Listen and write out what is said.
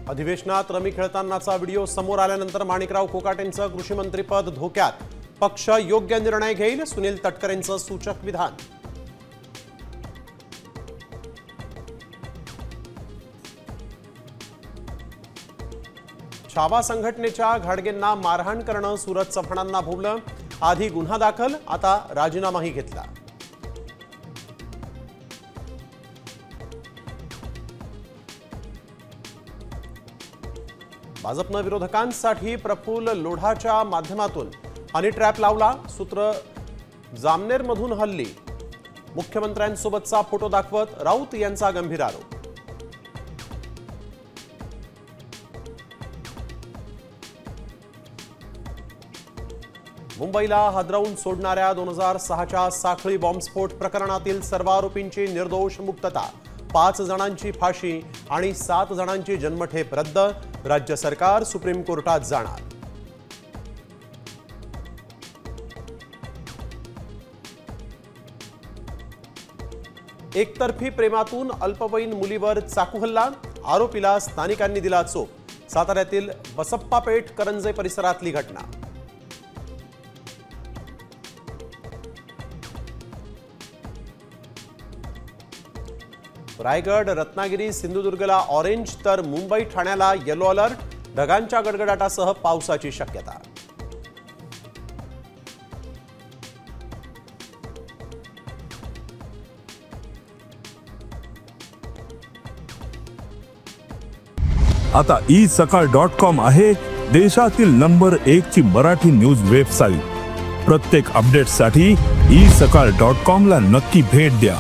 अधिवेशनात rummy खेळतानाचा video समोर आल्यानंतर माणिकराव कोकाटेंचं कृषी मंत्रीपद धोक्यात। पक्ष योग्य निर्णय घेईल, सुनील तटकरेंचं सूचक विधान। छावा संघटनेच्या घाडगेंना मारहाण करणं सूरज चव्हाणांना भोवलं। आधी गुन्हा दाखल, आता राजीनामाही घेतला। भाजपनं विरोधकांसाठी प्रफुल्ल लोढाच्या माध्यमातून हनी ट्रॅप लावला। सूत्र जामनेरमधून हल्ली। मुख्यमंत्र्यांसोबतचा फोटो दाखवत राऊत यांचा गंभीर आरोप। मुंबईला हादरवून सोडणाऱ्या 2006च्या साखळी बॉम्बस्फोट प्रकरणातील सर्व आरोपींची निर्दोष मुक्तता। 5 जणांची फाशी आणि 7 जणांची जन्मठेप रद्द। राज्य सरकार सुप्रीम कोर्टात जाणार। एकतर्फी प्रेमातून अल्पवयीन मुलीवर चाकू हल्ला। आरोपीला स्थानिकांनी दिला चोप। साताऱ्यातील बसप्पापेठ करंजे परिसरातली घटना। रायगड, रत्नागिरी, सिंधुदुर्गला ऑरेंज तर मुंबई, ठाण्याला येलो अलर्ट। ढगांच्या गडगडाटासह पावसाची शक्यता। आता isakal.com आहे देशातील नंबर 1 ची मराठी न्यूज वेबसाईट। प्रत्येक अपडेटसाठी isakal.com ला नक्की भेट द्या।